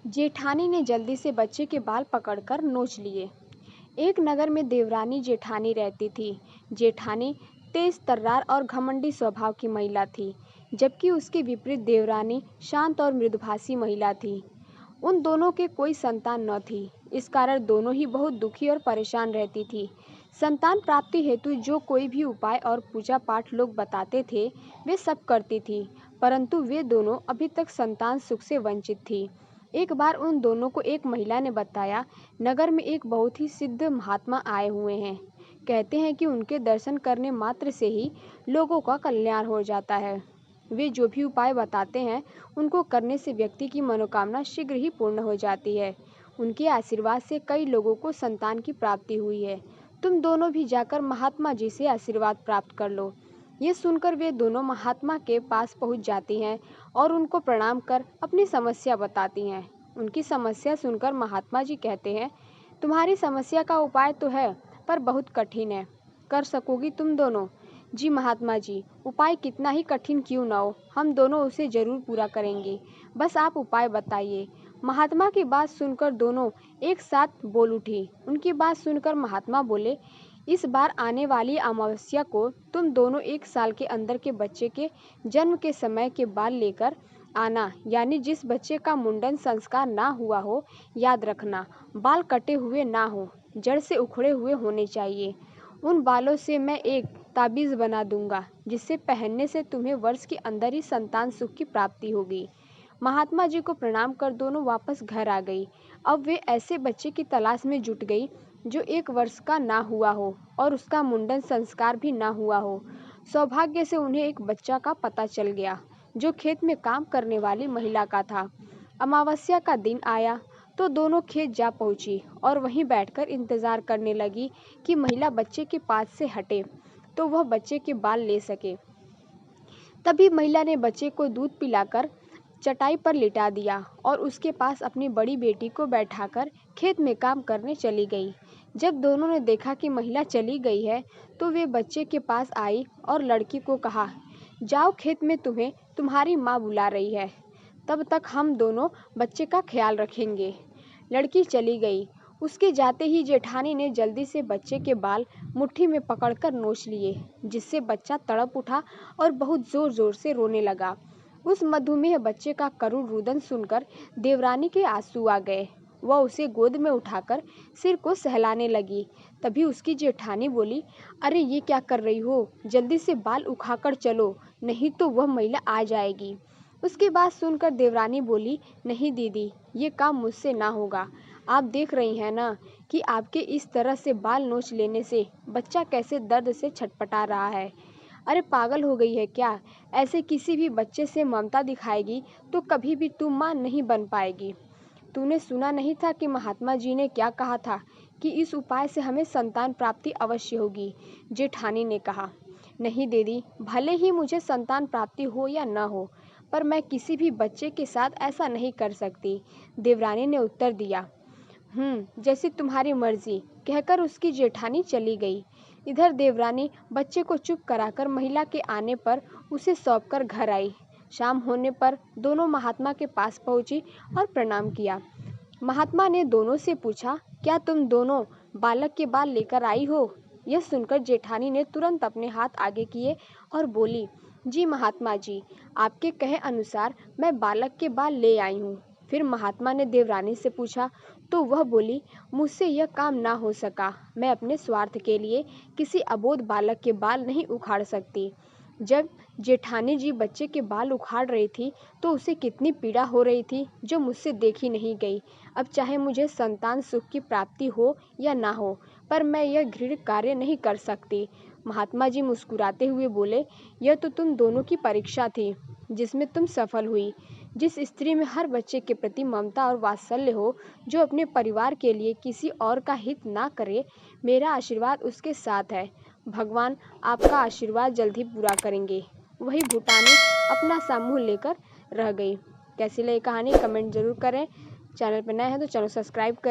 जेठानी ने जल्दी से बच्चे के बाल पकड़कर नोच लिए। एक नगर में देवरानी जेठानी रहती थी। जेठानी तेज तर्रार और घमंडी स्वभाव की महिला थी, जबकि उसके विपरीत देवरानी शांत और मृदुभाषी महिला थी। उन दोनों के कोई संतान न थी। इस कारण दोनों ही बहुत दुखी और परेशान रहती थी। संतान प्राप्ति हेतु जो कोई भी उपाय और पूजा पाठ लोग बताते थे, वे सब करती थी, परंतु वे दोनों अभी तक संतान सुख से वंचित थी। एक बार उन दोनों को एक महिला ने बताया, नगर में एक बहुत ही सिद्ध महात्मा आए हुए हैं। कहते हैं कि उनके दर्शन करने मात्र से ही लोगों का कल्याण हो जाता है। वे जो भी उपाय बताते हैं, उनको करने से व्यक्ति की मनोकामना शीघ्र ही पूर्ण हो जाती है। उनके आशीर्वाद से कई लोगों को संतान की प्राप्ति हुई है। तुम दोनों भी जाकर महात्मा जी से आशीर्वाद प्राप्त कर लो। ये सुनकर वे दोनों महात्मा के पास पहुंच जाती हैं और उनको प्रणाम कर अपनी समस्या बताती हैं। उनकी समस्या सुनकर महात्मा जी कहते हैं, तुम्हारी समस्या का उपाय तो है, पर बहुत कठिन है। कर सकोगी तुम दोनों? जी महात्मा जी, उपाय कितना ही कठिन क्यों न हो, हम दोनों उसे जरूर पूरा करेंगे। बस आप उपाय बताइए। महात्मा की बात सुनकर दोनों एक साथ बोल उठी। उनकी बात सुनकर महात्मा बोले, इस बार आने वाली अमावस्या को तुम दोनों 1 साल के अंदर के बच्चे के जन्म के समय के बाल लेकर आना, यानी जिस बच्चे का मुंडन संस्कार ना हुआ हो, याद रखना, बाल कटे हुए ना हो, जड़ से उखड़े हुए होने चाहिए। उन बालों से मैं एक ताबीज़ बना दूंगा, जिससे पहनने से तुम्हें वर्ष के अंदर ही संतान सुख की प्राप्ति होगी। महात्मा जी को प्रणाम कर दोनों वापस घर आ गई। अब वे ऐसे बच्चे की तलाश में जुट गई जो 1 वर्ष का ना हुआ हो और उसका मुंडन संस्कार भी ना हुआ हो। सौभाग्य से उन्हें एक बच्चा का पता चल गया, जो खेत में काम करने वाली महिला का था। अमावस्या का दिन आया तो दोनों खेत जा पहुंची और वहीं बैठकर इंतजार करने लगी कि महिला बच्चे के पास से हटे तो वह बच्चे के बाल ले सके। तभी महिला ने बच्चे को दूध पिलाकर चटाई पर लिटा दिया और उसके पास अपनी बड़ी बेटी को बैठाकर खेत में काम करने चली गई। जब दोनों ने देखा कि महिला चली गई है, तो वे बच्चे के पास आई और लड़की को कहा, जाओ, खेत में तुम्हें तुम्हारी माँ बुला रही है, तब तक हम दोनों बच्चे का ख्याल रखेंगे। लड़की चली गई। उसके जाते ही जेठानी ने जल्दी से बच्चे के बाल मुट्ठी में पकड़कर नोच लिए, जिससे बच्चा तड़प उठा और बहुत जोर जोर से रोने लगा। उस मधुमेह बच्चे का करुण रुदन सुनकर देवरानी के आंसू आ गए। वह उसे गोद में उठाकर सिर को सहलाने लगी। तभी उसकी जेठानी बोली, अरे ये क्या कर रही हो, जल्दी से बाल उखाकर चलो, नहीं तो वह महिला आ जाएगी। उसकी बात सुनकर देवरानी बोली, नहीं दीदी, ये काम मुझसे ना होगा। आप देख रही हैं ना कि आपके इस तरह से बाल नोच लेने से बच्चा कैसे दर्द से छटपटा रहा है। अरे पागल हो गई है क्या? ऐसे किसी भी बच्चे से ममता दिखाएगी तो कभी भी तू माँ नहीं बन पाएगी। तूने सुना नहीं था कि महात्मा जी ने क्या कहा था कि इस उपाय से हमें संतान प्राप्ति अवश्य होगी? जेठानी ने कहा, नहीं दीदी, भले ही मुझे संतान प्राप्ति हो या न हो, पर मैं किसी भी बच्चे के साथ ऐसा नहीं कर सकती। देवरानी ने उत्तर दिया। जैसी तुम्हारी मर्जी, कहकर उसकी जेठानी चली गई। इधर देवरानी बच्चे को चुप कराकर महिला के आने पर उसे सौंपकर घर आई। शाम होने पर दोनों महात्मा के पास पहुंची और प्रणाम किया। महात्मा ने दोनों से पूछा, क्या तुम दोनों बालक के बाल लेकर आई हो? यह सुनकर जेठानी ने तुरंत अपने हाथ आगे किए और बोली, जी महात्मा जी, आपके कहे अनुसार मैं बालक के बाल ले आई हूँ। फिर महात्मा ने देवरानी से पूछा तो वह बोली, मुझसे यह काम ना हो सका। मैं अपने स्वार्थ के लिए किसी अबोध बालक के बाल नहीं उखाड़ सकती। जब जेठानी जी बच्चे के बाल उखाड़ रही थी तो उसे कितनी पीड़ा हो रही थी, जो मुझसे देखी नहीं गई। अब चाहे मुझे संतान सुख की प्राप्ति हो या ना हो, पर मैं यह घृणित कार्य नहीं कर सकती। महात्मा जी मुस्कुराते हुए बोले, यह तो तुम दोनों की परीक्षा थी, जिसमें तुम सफल हुई। जिस स्त्री में हर बच्चे के प्रति ममता और वात्सल्य हो, जो अपने परिवार के लिए किसी और का हित ना करे, मेरा आशीर्वाद उसके साथ है। भगवान आपका आशीर्वाद जल्द ही पूरा करेंगे। वही भूटानी अपना सा मुँह लेकर रह गई। कैसी लगी कहानी, कमेंट जरूर करें। चैनल पर नए हैं तो चैनल सब्सक्राइब करें।